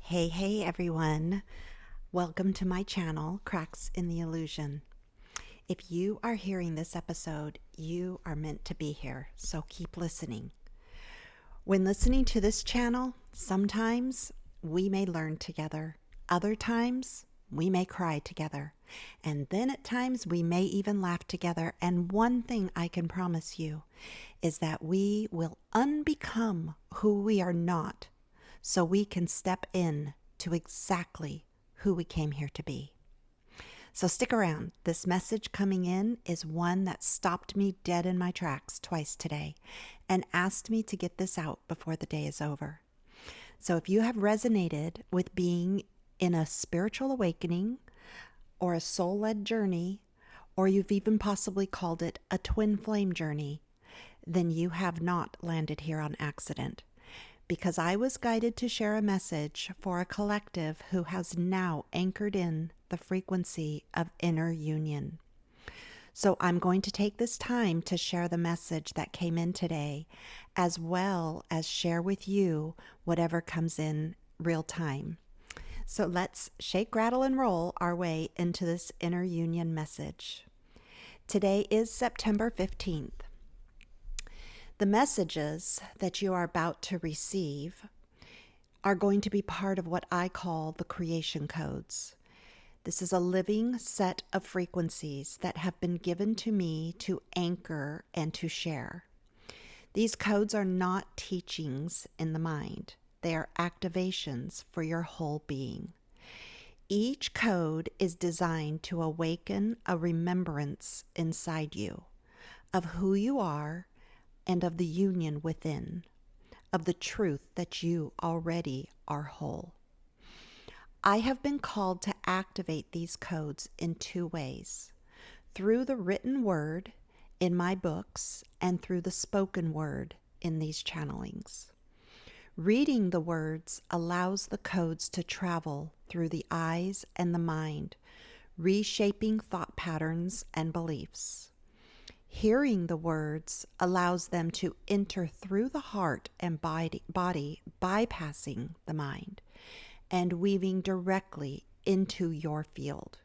Hey everyone. Welcome to my channel, Cracks in the Illusion. If you are hearing this episode, you are meant to be here, so keep listening. When listening to this channel, sometimes we may learn together. Other times, we may cry together. And then at times, we may even laugh together. And one thing I can promise you is that we will unbecome who we are not, so we can step in to exactly who we came here to be. So stick around. This message coming in is one that stopped me dead in my tracks twice today and asked me to get this out before the day is over. So if you have resonated with being in a spiritual awakening or a soul-led journey, or you've even possibly called it a twin flame journey, then you have not landed here on accident, because I was guided to share a message for a collective who has now anchored in the frequency of inner union. So I'm going to take this time to share the message that came in today, as well as share with you whatever comes in real time. So let's shake, rattle, and roll our way into this inner union message. Today is September 15th. The messages that you are about to receive are going to be part of what I call the creation codes. This is a living set of frequencies that have been given to me to anchor and to share. These codes are not teachings in the mind. They are activations for your whole being. Each code is designed to awaken a remembrance inside you of who you are and of the union within, of the truth that you already are whole. I have been called to activate these codes in two ways: through the written word in my books and through the spoken word in these channelings. Reading the words allows the codes to travel through the eyes and the mind, reshaping thought patterns and beliefs. Hearing the words allows them to enter through the heart and body, bypassing the mind and weaving directly into your field.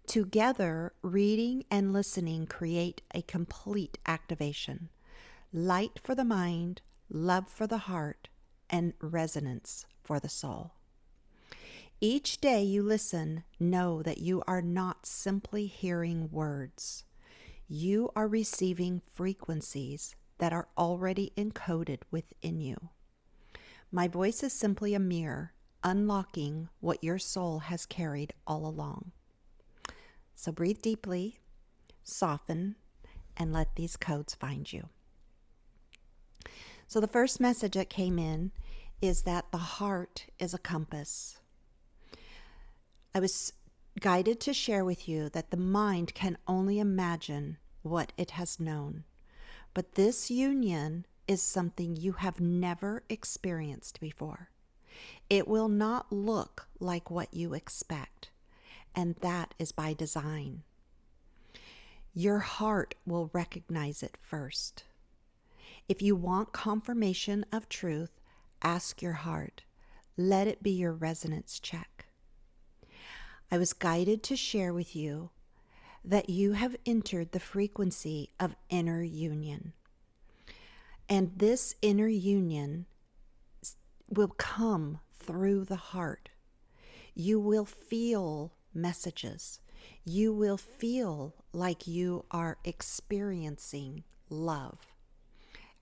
Together, reading and listening create a complete activation: light for the mind, love for the heart, and resonance for the soul. Each day you listen, know that you are not simply hearing words. You are receiving frequencies that are already encoded within you. My voice is simply a mirror, unlocking what your soul has carried all along. So breathe deeply, soften, and let these codes find you. So the first message that came in is that the heart is a compass. I was guided to share with you that the mind can only imagine what it has known. But this union is something you have never experienced before. It will not look like what you expect, and that is by design. Your heart will recognize it first. If you want confirmation of truth, ask your heart. Let it be your resonance check. I was guided to share with you that you have entered the frequency of inner union. And this inner union will come through the heart. You will feel messages. You will feel like you are experiencing love,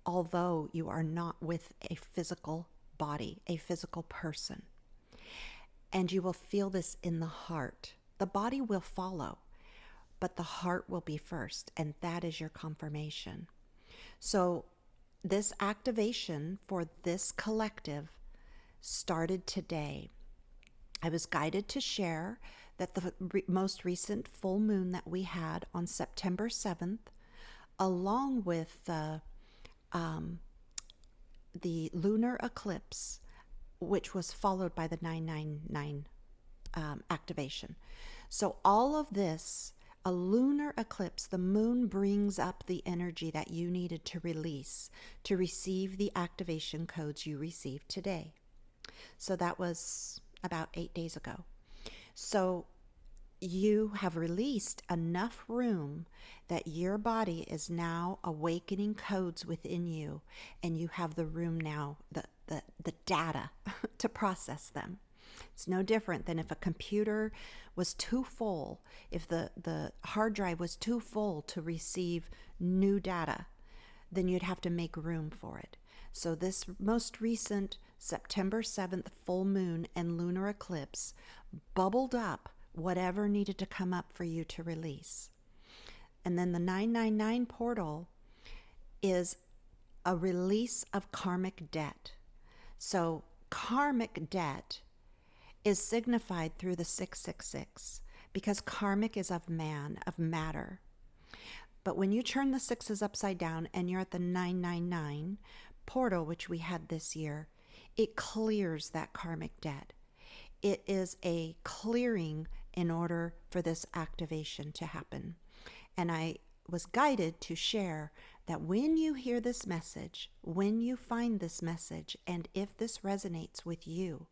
although you are not with a physical body, a physical person. And you will feel this in the heart. The body will follow, but the heart will be first, and that is your confirmation. So this activation for this collective started today. I was guided to share that the most recent full moon that we had on September 7th, along with the lunar eclipse, which was followed by the 999 activation. So all of this, a lunar eclipse, the moon brings up the energy that you needed to release to receive the activation codes you received today. So that was about 8 days ago. So you have released enough room that your body is now awakening codes within you, and you have the room now, the data to process them. It's no different than if a computer was too full, if the hard drive was too full to receive new data, then you'd have to make room for it. So this most recent September 7th full moon and lunar eclipse bubbled up whatever needed to come up for you to release. And then the 999 portal is a release of karmic debt. So karmic debt is signified through the 666 because karmic is of man, of matter. But when you turn the sixes upside down and you're at the 999 portal, which we had this year, it clears that karmic debt. It is a clearing in order for this activation to happen. And I was guided to share that when you hear this message, when you find this message, and if this resonates with you,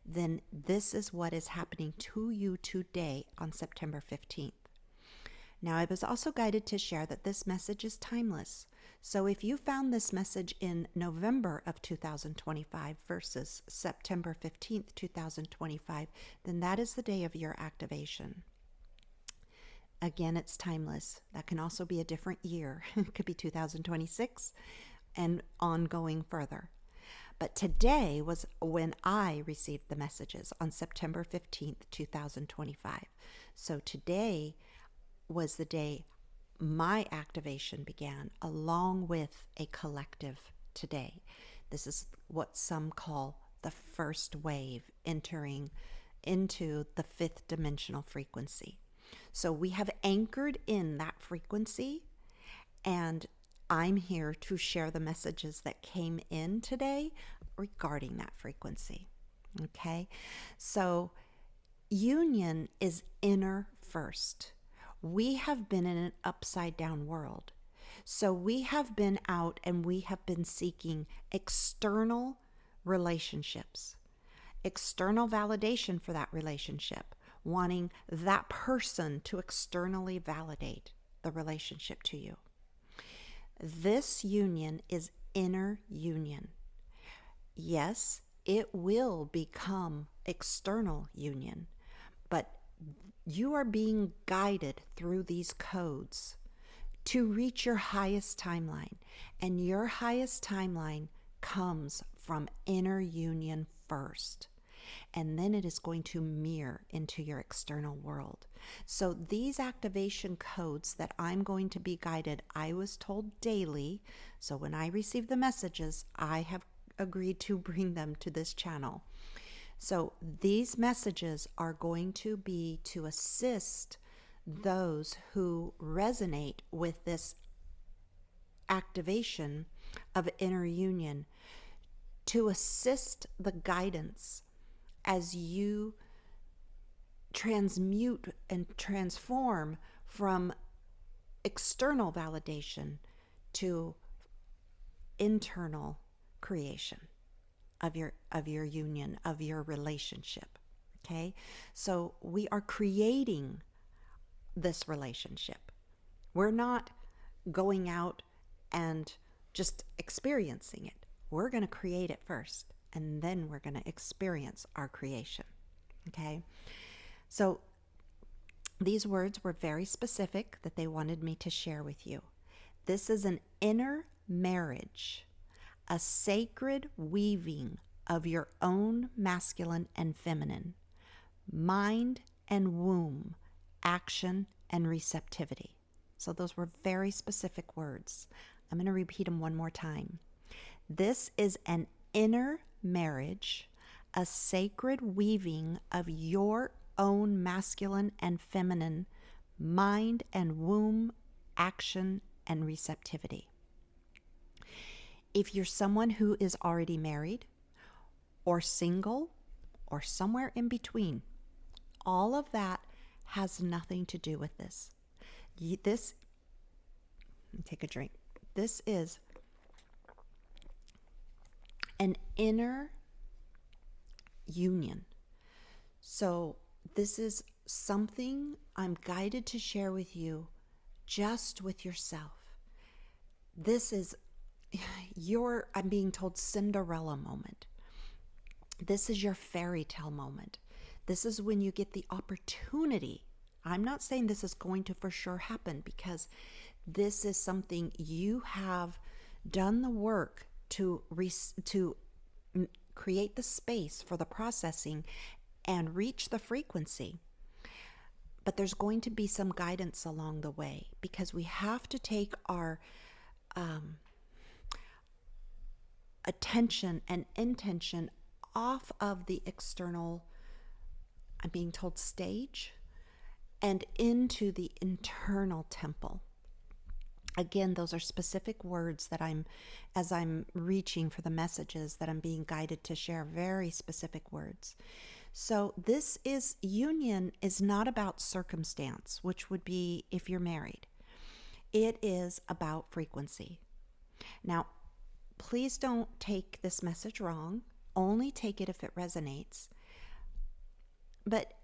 then this is what is happening to you today on September 15th. Now, I was also guided to share that this message is timeless. So if you found this message in November of 2025 versus September 15th, 2025, then that is the day of your activation. Again, it's timeless. That can also be a different year. It could be 2026 and ongoing further. But today was when I received the messages on September 15th, 2025. So today was the day my activation began, along with a collective today. This is what some call the first wave entering into the fifth dimensional frequency. So we have anchored in that frequency, and I'm here to share the messages that came in today regarding that frequency. Okay, so union is inner first. We have been in an upside down world. So we have been out and we have been seeking external relationships, external validation for that relationship, wanting that person to externally validate the relationship to you. This union is inner union. Yes, it will become external union, but you are being guided through these codes to reach your highest timeline. And your highest timeline comes from inner union first. And then it is going to mirror into your external world. So these activation codes that I'm going to be guided, I was told daily. So when I receive the messages, I have agreed to bring them to this channel. So these messages are going to be to assist those who resonate with this activation of inner union, to assist the guidance as you transmute and transform from external validation to internal creation of your union, of your relationship. Okay? So we are creating this relationship. We're not going out and just experiencing it. We're going to create it first, and then we're going to experience our creation. Okay? So these words were very specific that they wanted me to share with you. This is an inner marriage, a sacred weaving of your own masculine and feminine, mind and womb, action and receptivity. So those were very specific words. I'm going to repeat them one more time. This is an inner marriage, a sacred weaving of your own masculine and feminine, mind and womb, action and receptivity. If you're someone who is already married or single or somewhere in between, all of that has nothing to do with this. Let me take a drink. This is an inner union. So this is something I'm guided to share with you, just with yourself. This is your, I'm being told, Cinderella moment. This is your fairy tale moment. This is when you get the opportunity. I'm not saying this is going to for sure happen, because this is something you have done the work to create the space for the processing and reach the frequency. But there's going to be some guidance along the way, because we have to take our attention and intention off of the external, I'm being told, stage, and into the internal temple. Again, those are specific words that as I'm reaching for the messages that I'm being guided to share, very specific words. So this is, union is not about circumstance, which would be if you're married. It is about frequency. Now, please don't take this message wrong. Only take it if it resonates. But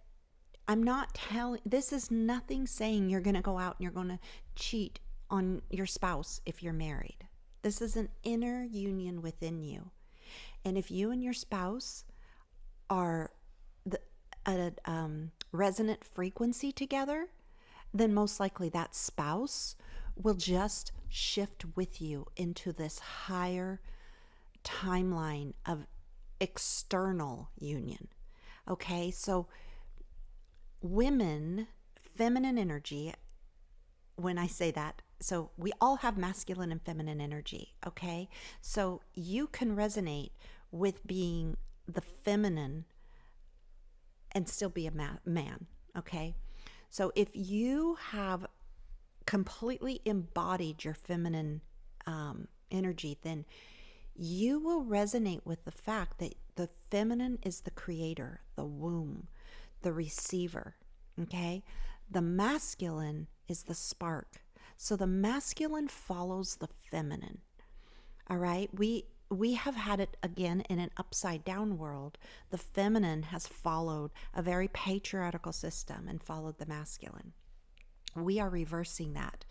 I'm not telling, this is nothing saying you're going to go out and you're going to cheat on your spouse if you're married. This is an inner union within you. And if you and your spouse are at a resonant frequency together, then most likely that spouse will just shift with you into this higher timeline of external union. Okay, so women, feminine energy, when I say that, so we all have masculine and feminine energy, okay? So you can resonate with being the feminine and still be a man, okay? So if you have completely embodied your feminine energy, then you will resonate with the fact that the feminine is the creator, the womb, the receiver, okay? The masculine is the spark. So the masculine follows the feminine, all right? We have had it again in an upside down world. The feminine has followed a very patriarchal system and followed the masculine. We are reversing that.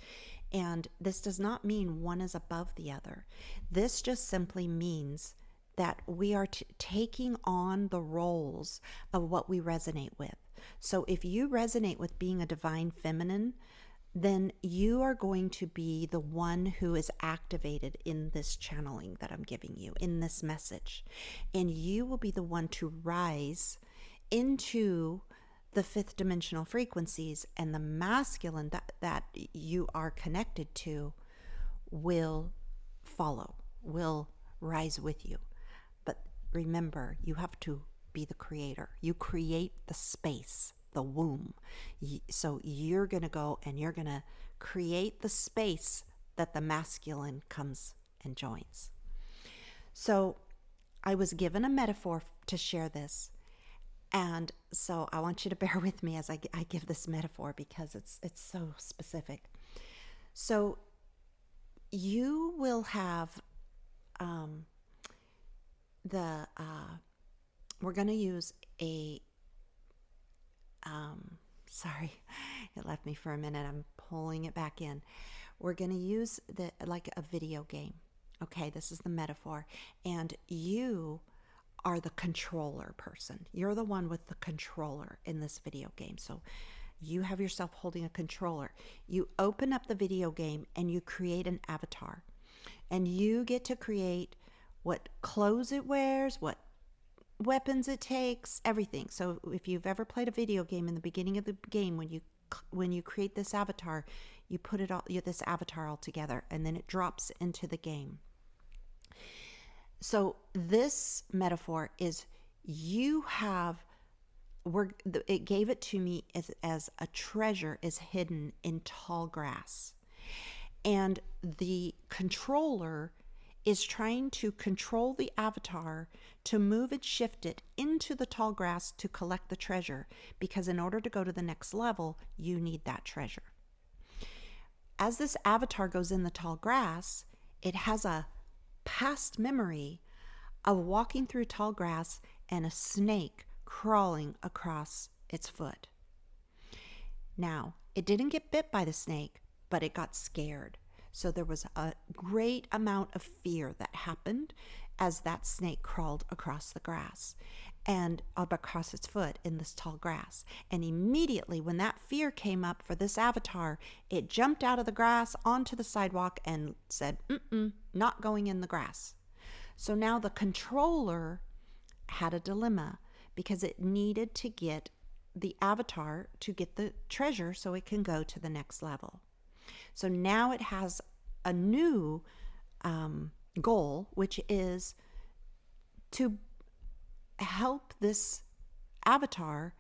And this does not mean one is above the other. This just simply means that we are taking on the roles of what we resonate with. So if you resonate with being a divine feminine, then you are going to be the one who is activated in this channeling that I'm giving you, in this message. And you will be the one to rise into the fifth dimensional frequencies, and the masculine that you are connected to will follow, will rise with you. But remember, you have to be the creator. You create the space, the womb. So you're going to go and you're going to create the space that the masculine comes and joins. So I was given a metaphor to share this. And so I want you to bear with me as I give this metaphor, because it's so specific. So you will have we're going to use a, sorry, it left me for a minute. I'm pulling it back in. We're going to use like a video game. Okay, this is the metaphor. And you are the controller person. You're the one with the controller in this video game. So you have yourself holding a controller. You open up the video game and you create an avatar. And you get to create what clothes it wears, what weapons it takes, everything. So if you've ever played a video game, in the beginning of the game, when you create this avatar, you put this avatar all together, and then it drops into the game. So this metaphor is, it gave it to me as a treasure is hidden in tall grass. And the controller is trying to control the avatar to move and shift it into the tall grass to collect the treasure, because in order to go to the next level, you need that treasure. As this avatar goes in the tall grass, it has a past memory of walking through tall grass and a snake crawling across its foot. Now, it didn't get bit by the snake, but it got scared. So there was a great amount of fear that happened as that snake crawled across the grass and up across its foot in this tall grass. And immediately when that fear came up for this avatar, it jumped out of the grass onto the sidewalk and said, not going in the grass. So now the controller had a dilemma because it needed to get the avatar to get the treasure so it can go to the next level. So now it has a new goal, which is to help this avatar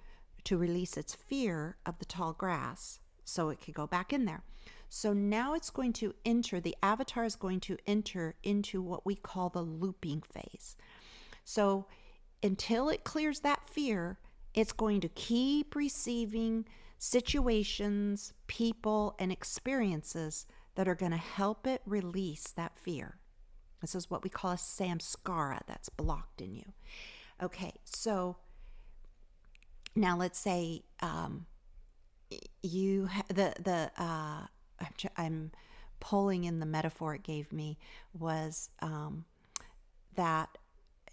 to release its fear of the tall grass so it could go back in there. So now it's going to enter, the avatar is going to enter into what we call the looping phase. So until it clears that fear, it's going to keep receiving situations, people, and experiences that are going to help it release that fear. This is what we call a samskara that's blocked in you. Okay, so now let's say I'm pulling in the metaphor it gave me was that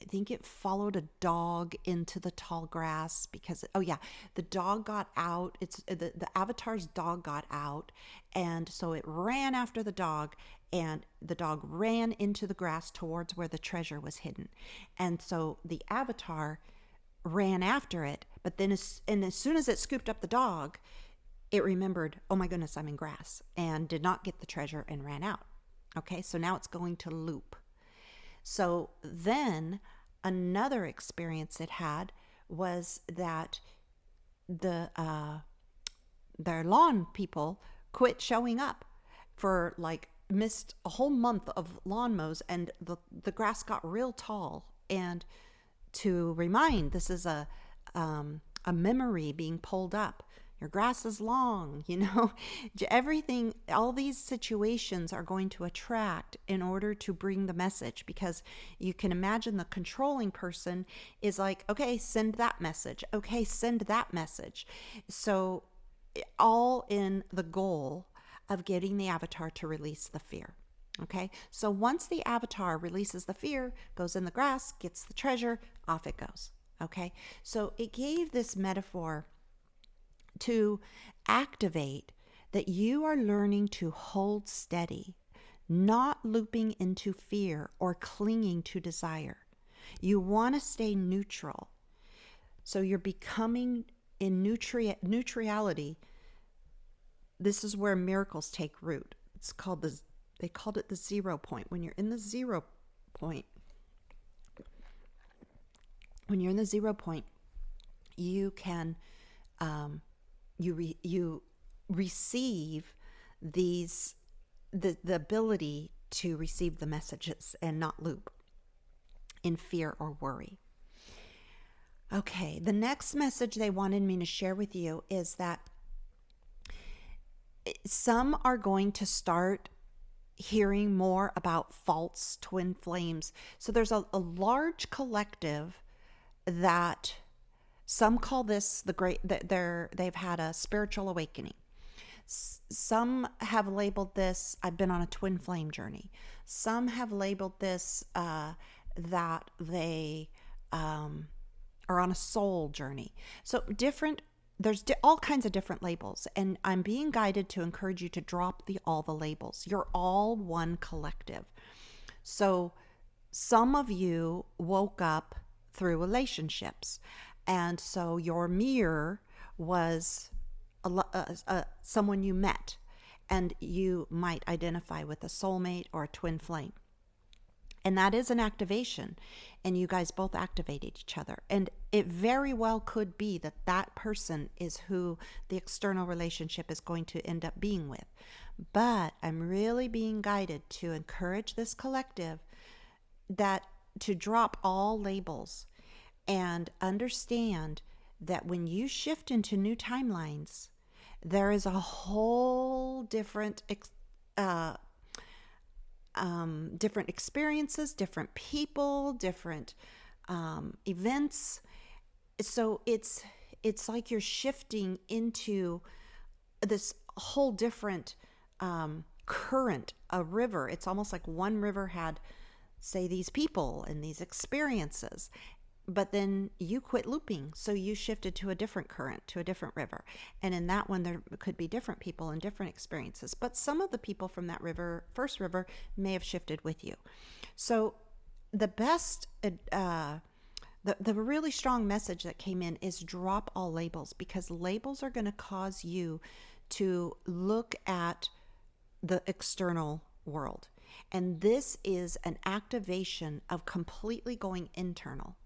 I think it followed a dog into the tall grass because, the dog got out. It's the avatar's dog got out. And so it ran after the dog, and the dog ran into the grass towards where the treasure was hidden. And so the avatar ran after it. But then as soon as it scooped up the dog, it remembered, oh my goodness, I'm in grass, and did not get the treasure and ran out. Okay, so now it's going to loop. So then another experience it had was that their lawn people quit showing up for missed a whole month of lawn mows, and the grass got real tall. And to remind, this is a memory being pulled up. Your grass is long, everything, all these situations are going to attract in order to bring the message, because you can imagine the controlling person is like, okay, send that message. Okay, send that message. So all in the goal of getting the avatar to release the fear. Okay, so once the avatar releases the fear, goes in the grass, gets the treasure, off it goes. Okay, so it gave this metaphor to activate that you are learning to hold steady, not looping into fear or clinging to desire. You want to stay neutral. So you're becoming in neutrality. This is where miracles take root. They called it the 0 point. When you're in the 0 point, you can you receive the ability to receive the messages and not loop in fear or worry. Okay, the next message they wanted me to share with you is that some are going to start hearing more about false twin flames. So there's a large collective that some call this they've had a spiritual awakening. Some have labeled this, I've been on a twin flame journey. Some have labeled this that they are on a soul journey. So there's all kinds of different labels, and I'm being guided to encourage you to drop all the labels. You're all one collective. So some of you woke up through relationships, and so your mirror was someone you met, and you might identify with a soulmate or a twin flame. And that is an activation, and you guys both activated each other. And it very well could be that that person is who the external relationship is going to end up being with. But I'm really being guided to encourage this collective to drop all labels and understand that when you shift into new timelines, there is a whole different different experiences, different people, different events. So it's like you're shifting into this whole different current, a river. It's almost like one river had, say, these people and these experiences, but then you quit looping, so you shifted to a different current, to a different river. And in that one, there could be different people and different experiences, but some of the people from that river, first river, may have shifted with you. So the best the really strong message that came in is drop all labels, because labels are going to cause you to look at the external world. And this is an activation of completely going internal.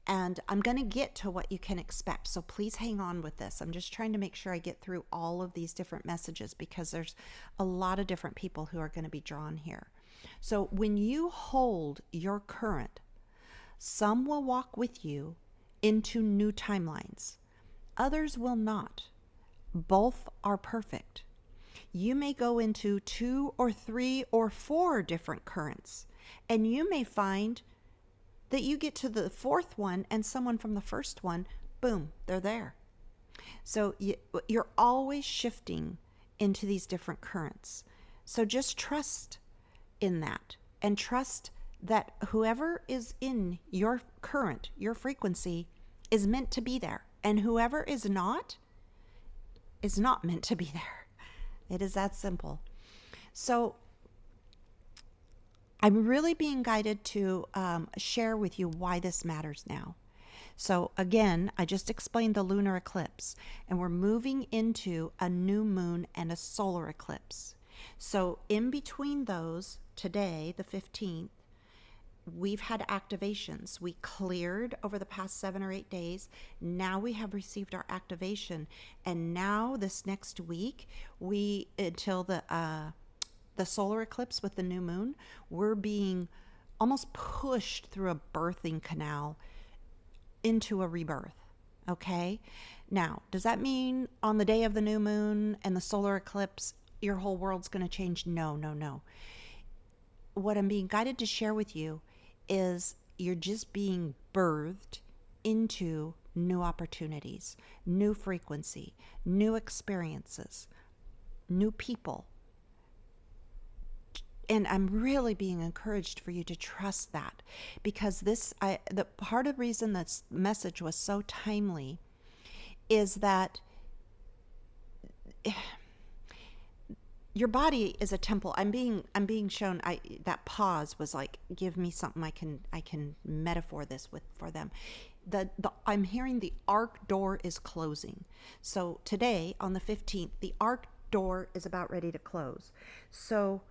And I'm going to get to what you can expect. So please hang on with this. I'm just trying to make sure I get through all of these different messages, because there's a lot of different people who are going to be drawn here. So when you hold your current, some will walk with you into new timelines. Others will not. Both are perfect. You may go into 2 or 3 or 4 different currents, and you may find that you get to the 4th one and someone from the first one, boom, they're there. So you're always shifting into these different currents. So just trust in that, and trust that whoever is in your current, your frequency, is meant to be there. And whoever is not meant to be there. It is that simple. So I'm really being guided to share with you why this matters now. So again, I just explained the lunar eclipse, and we're moving into a new moon and a solar eclipse. So in between those, today, the 15th, we've had activations. We cleared over the past 7 or 8 days. Now we have received our activation. And now this next week, until the solar eclipse with the new moon, we're being almost pushed through a birthing canal into a rebirth. Okay? Now, does that mean on the day of the new moon and the solar eclipse, your whole world's going to change? No, no, no. What I'm being guided to share with you is you're just being birthed into new opportunities, new frequency, new experiences, new people. And I'm really being encouraged for you to trust that, because the part of the reason this message was so timely is that your body is a temple. I'm being shown. That pause was like, give me something I can metaphor this with for them. I'm hearing the ark door is closing. So today on the 15th, the ark door is about ready to close. So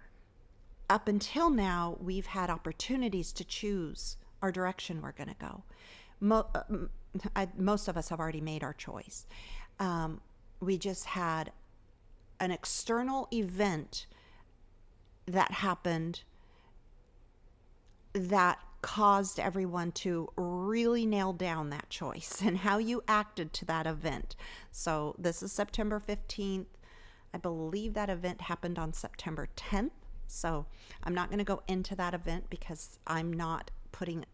up until now, we've had opportunities to choose our direction we're going to go. Most of us have already made our choice. We just had an external event that happened that caused everyone to really nail down that choice and how you acted to that event. So this is September 15th. I believe that event happened on September 10th. So I'm not going to go into that event because I'm not putting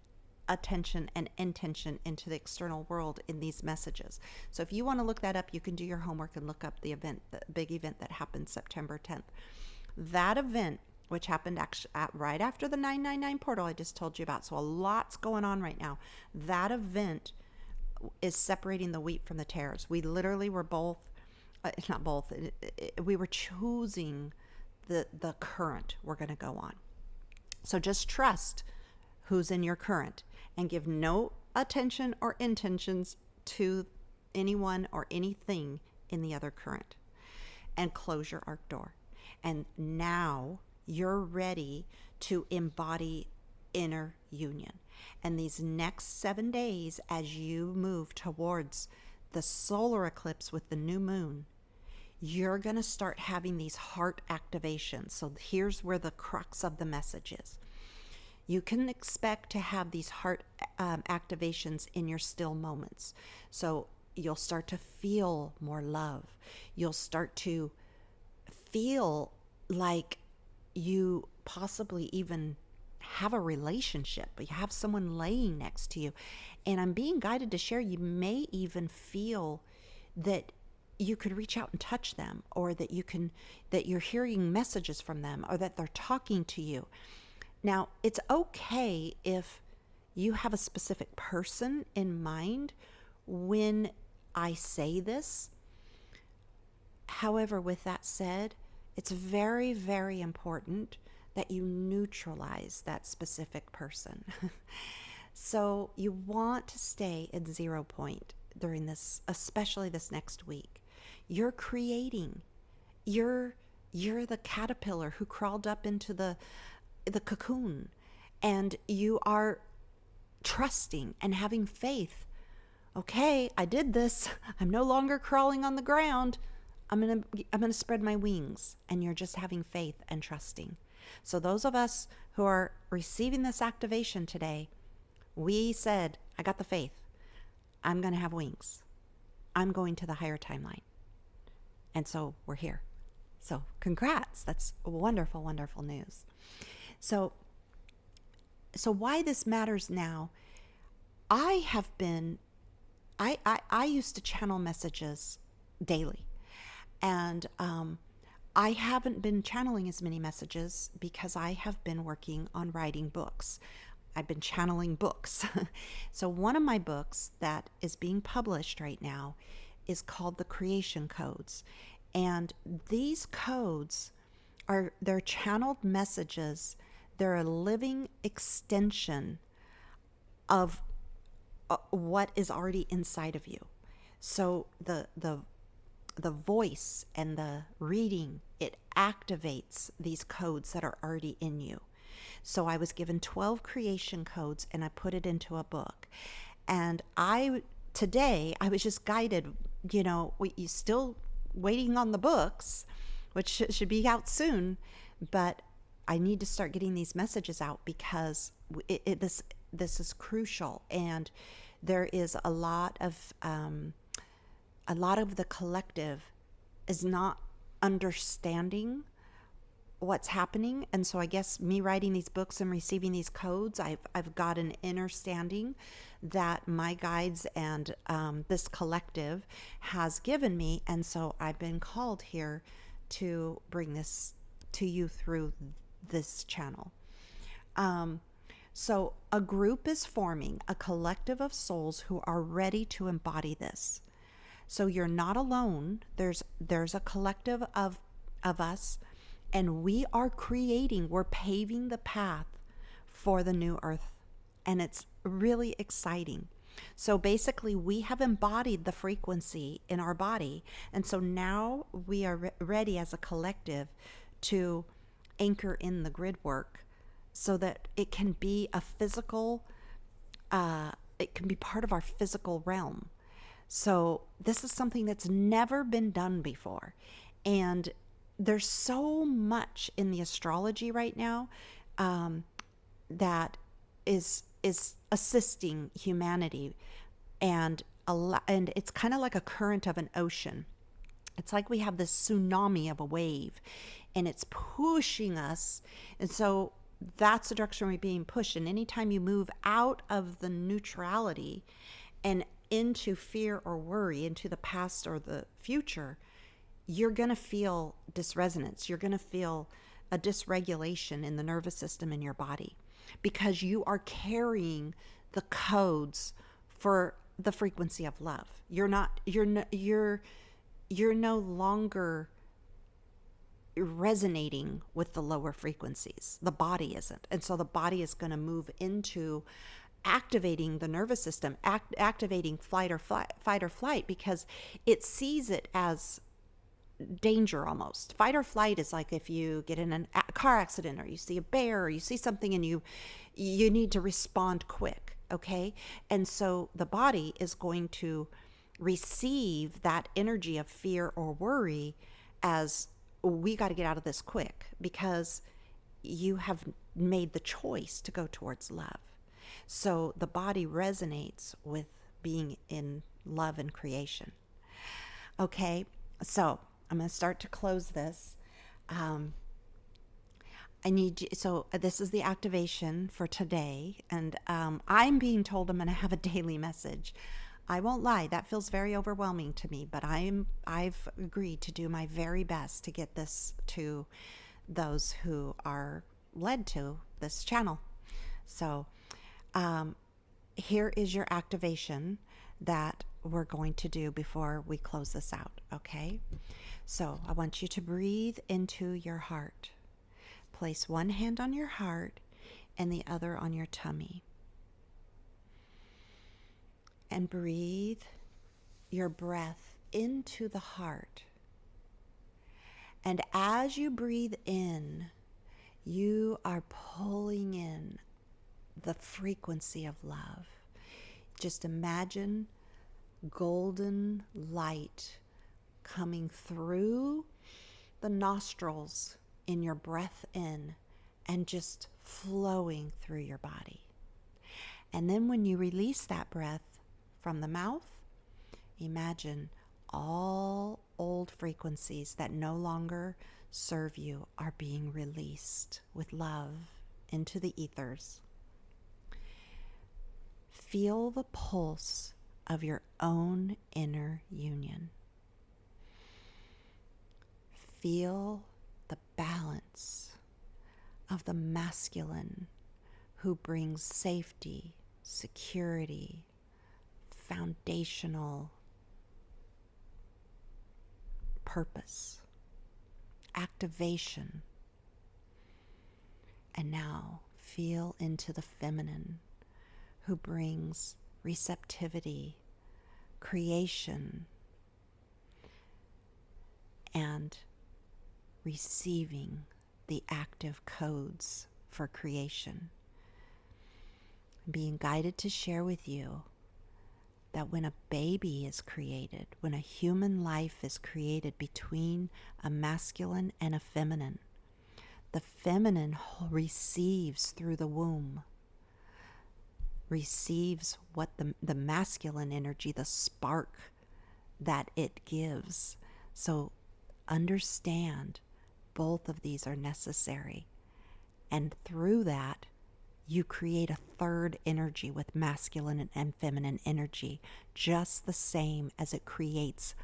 attention and intention into the external world in these messages. So if you want to look that up, you can do your homework and look up the event, the big event that happened September 10th. That event, which happened right after the 999 portal I just told you about. So a lot's going on right now. That event is separating the wheat from the tares. We literally were both, not both, we were choosing the current we're going to go on. So just trust who's in your current and give no attention or intentions to anyone or anything in the other current, and close your arc door. And now you're ready to embody inner union. And these next 7 days, as you move towards the solar eclipse with the new moon, you're going to start having these heart activations. So here's where the crux of the message is. You can expect to have these heart activations in your still moments. So you'll start to feel more love. You'll start to feel like you possibly even have a relationship, you have someone laying next to you. And I'm being guided to share, you may even feel that you could reach out and touch them, or that you're hearing messages from them, or that they're talking to you. Now, it's okay if you have a specific person in mind when I say this. However, with that said, it's very, very important that you neutralize that specific person. So you want to stay at 0 point during this, especially this next week. You're creating. You're the caterpillar who crawled up into the cocoon, and you are trusting and having faith. Okay, I did this. I'm no longer crawling on the ground. I'm going to spread my wings, and you're just having faith and trusting. So those of us who are receiving this activation today, we said, I got the faith. I'm going to have wings. I'm going to the higher timeline. And so we're here. So congrats. That's wonderful, wonderful news. So why this matters now, I used to channel messages daily. And I haven't been channeling as many messages because I have been working on writing books. I've been channeling books. So one of my books that is being published right now is called The Creation Codes. And these codes they're channeled messages. They're a living extension of what is already inside of you. So the voice and the reading, it activates these codes that are already in you. So I was given 12 creation codes, and I put it into a book. And today I was just guided, you still waiting on the books, which should be out soon, but I need to start getting these messages out because this is crucial. And there is a lot of the collective is not understanding what's happening. And so I guess me writing these books and receiving these codes, I've got an understanding that my guides and this collective has given me. And so I've been called here to bring this to you through this channel. So a group is forming, a collective of souls who are ready to embody this. So you're not alone. There's a collective of us, and we're paving the path for the new earth. And it's really exciting. So basically, we have embodied the frequency in our body. And so now we are ready as a collective to anchor in the grid work so that it can be a physical, it can be part of our physical realm. So this is something that's never been done before. And there's so much in the astrology right now that is assisting humanity, and it's kind of like a current of an ocean. It's like we have this tsunami of a wave, and it's pushing us. And so that's the direction we're being pushed. And anytime you move out of the neutrality and into fear or worry, into the past or the future, you're going to feel dysresonance. You're going to feel a dysregulation in the nervous system in your body, because you are carrying the codes for the frequency of love. You're no longer resonating with the lower frequencies. The body isn't. And so the body is going to move into activating the nervous system, activating fight or flight, because it sees it as danger almost. Fight or flight is like if you get in a car accident, or you see a bear, or you see something and you need to respond quick, okay? And so the body is going to receive that energy of fear or worry as, we got to get out of this quick, because you have made the choice to go towards love. So the body resonates with being in love and creation. Okay, so I'm going to start to close this. I need you. So this is the activation for today, and I'm being told I'm going to have a daily message. I won't lie, that feels very overwhelming to me, but I've agreed to do my very best to get this to those who are led to this channel. So here is your activation that we're going to do before we close this out, okay? So I want you to breathe into your heart. Place one hand on your heart and the other on your tummy. And breathe your breath into the heart. And as you breathe in, you are pulling in the frequency of love. Just imagine golden light coming through the nostrils in your breath in and just flowing through your body. And then when you release that breath from the mouth, imagine all old frequencies that no longer serve you are being released with love into the ethers. Feel the pulse of your own inner union. Feel the balance of the masculine who brings safety, security, foundational purpose, activation. And now feel into the feminine who brings receptivity, creation, and receiving the active codes for creation. Being guided to share with you that when a baby is created, when a human life is created between a masculine and a feminine, the feminine receives through the womb, receives what the masculine energy, the spark that it gives. So understand both of these are necessary. And through that, you create a third energy with masculine and feminine energy, just the same as it creates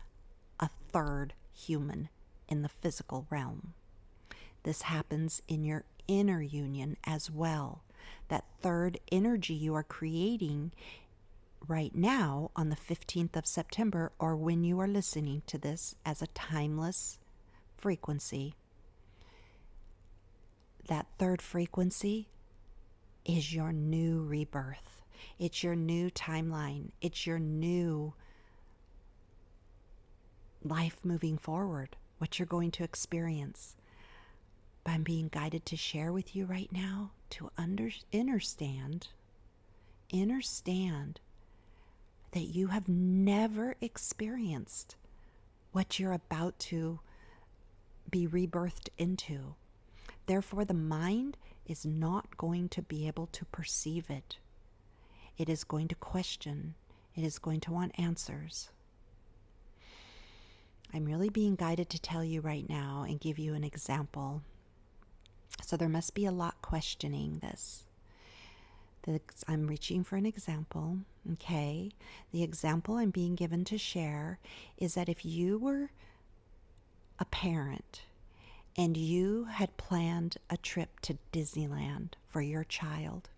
a third human in the physical realm. This happens in your inner union as well. That third energy you are creating right now on the 15th of September, or when you are listening to this as a timeless frequency, that third frequency is your new rebirth. It's your new timeline. It's your new life moving forward, what you're going to experience. But I'm being guided to share with you right now to understand that you have never experienced what you're about to be rebirthed into. Therefore, the mind is not going to be able to perceive it. It is going to question. It is going to want answers. I'm really being guided to tell you right now and give you an example. So there must be a lot questioning this. I'm reaching for an example, okay? The example I'm being given to share is that if you were a parent and you had planned a trip to Disneyland for your child,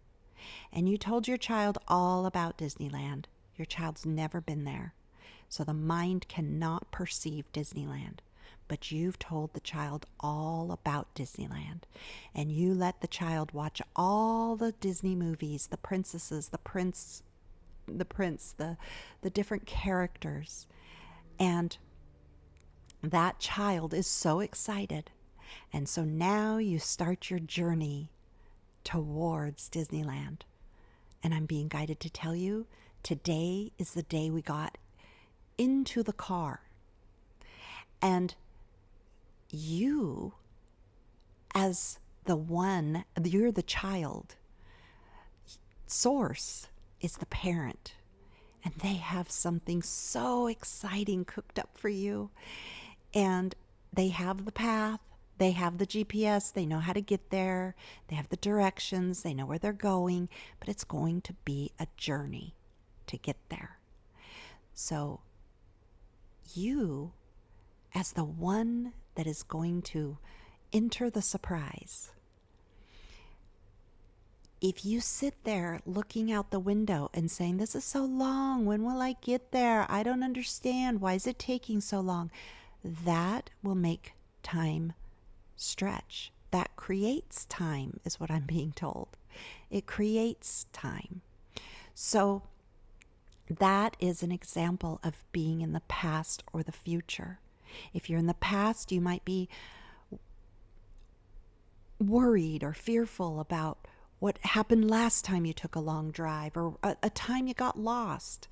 and you told your child all about Disneyland, your child's never been there, so the mind cannot perceive Disneyland. But you've told the child all about Disneyland, and you let the child watch all the Disney movies, the princesses, the prince, the different characters. And that child is so excited. And so now you start your journey towards Disneyland. And I'm being guided to tell you, today is the day we got into the car. And you, as the one, you're the child. Source is the parent. And they have something so exciting cooked up for you. And they have the path. They have the GPS, they know how to get there, they have the directions, they know where they're going, but it's going to be a journey to get there. So you, as the one that is going to enter the surprise, if you sit there looking out the window and saying, this is so long, when will I get there? I don't understand. Why is it taking so long? That will make time stretch. That creates time, is what I'm being told. It creates time. So that is an example of being in the past or the future. If you're in the past, you might be worried or fearful about what happened last time you took a long drive or a time you got lost.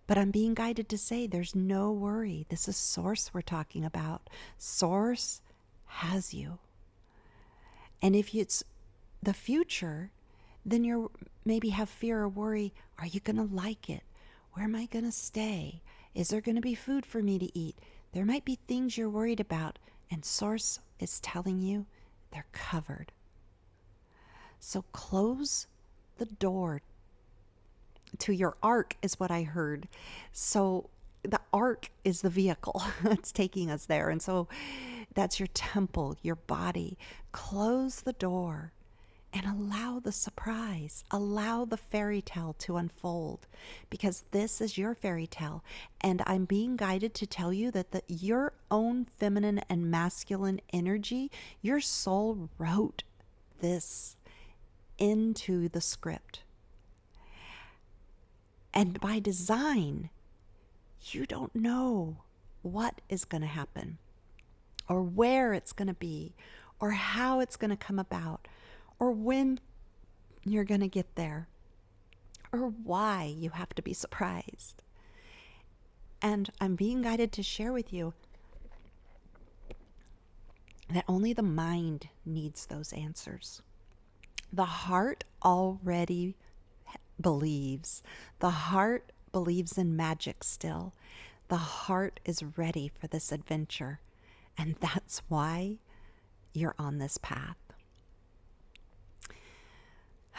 But I'm being guided to say there's no worry. This is Source we're talking about. Source has you. And if it's the future, then you're maybe have fear or worry. Are you going to like it? Where am I going to stay? Is there going to be food for me to eat? There might be things you're worried about, and Source is telling you they're covered. So close the door to your ark is what I heard. So the ark is the vehicle that's taking us there. And so that's your temple, your body. Close the door and allow the surprise. Allow the fairy tale to unfold, because this is your fairy tale. And I'm being guided to tell you that your own feminine and masculine energy, your soul wrote this into the script. And by design, you don't know what is going to happen, or where it's going to be, or how it's going to come about, or when you're going to get there, or why you have to be surprised. And I'm being guided to share with you that only the mind needs those answers. The heart already believes. The heart believes in magic still. The heart is ready for this adventure. And that's why you're on this path.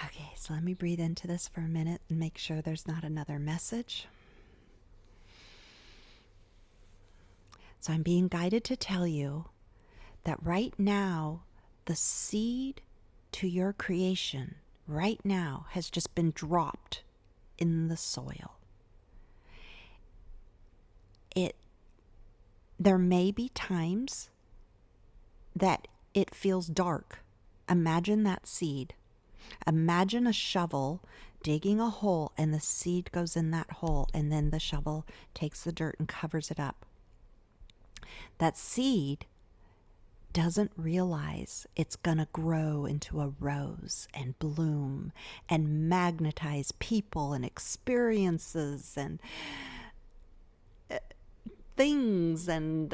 Okay, so let me breathe into this for a minute and make sure there's not another message. So I'm being guided to tell you that right now, the seed to your creation right now has just been dropped in the soil. There may be times that it feels dark. Imagine that seed. Imagine a shovel digging a hole, and the seed goes in that hole, and then the shovel takes the dirt and covers it up. That seed doesn't realize it's going to grow into a rose and bloom and magnetize people and experiences and things and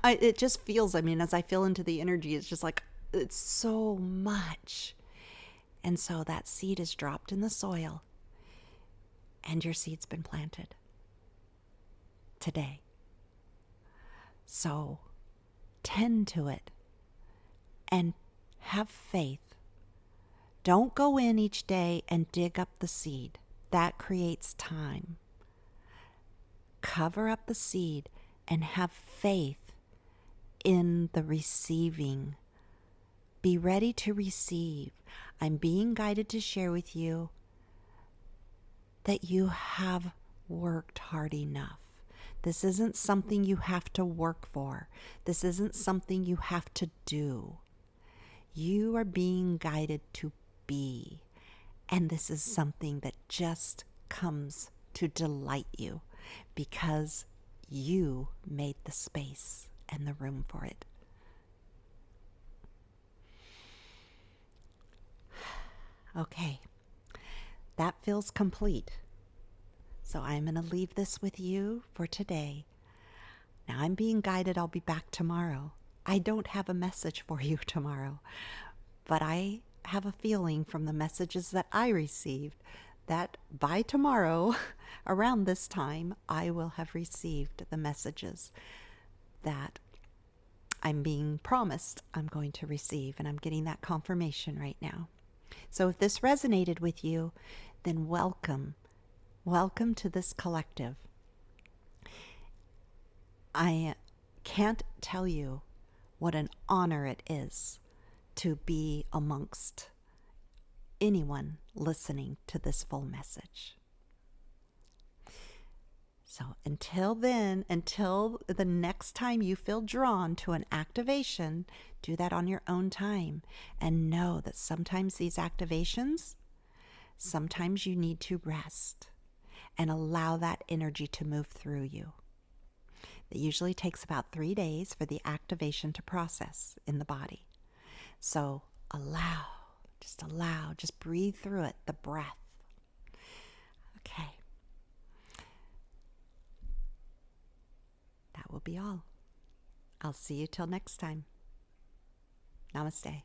it just feels, as I feel into the energy, it's just like, it's so much. And so that seed is dropped in the soil, and your seed's been planted today. So tend to it and have faith. Don't go in each day and dig up the seed. That creates time. Cover up the seed and have faith in the receiving. Be ready to receive. I'm being guided to share with you that you have worked hard enough. This isn't something you have to work for. This isn't something you have to do. You are being guided to be. And this is something that just comes to delight you because you made the space and the room for it. Okay, that feels complete. So I'm going to leave this with you for today. Now I'm being guided I'll be back tomorrow. I don't have a message for you tomorrow, but I have a feeling from the messages that I received that by tomorrow, around this time, I will have received the messages that I'm being promised I'm going to receive, and I'm getting that confirmation right now. So if this resonated with you, then welcome. Welcome to this collective. I can't tell you what an honor it is to be amongst anyone listening to this full message. So until then, until the next time you feel drawn to an activation, do that on your own time. And know that sometimes these activations, sometimes you need to rest and allow that energy to move through you. It usually takes about 3 days for the activation to process in the body. So allow, just breathe through it, the breath. Okay. That will be all. I'll see you till next time. Namaste.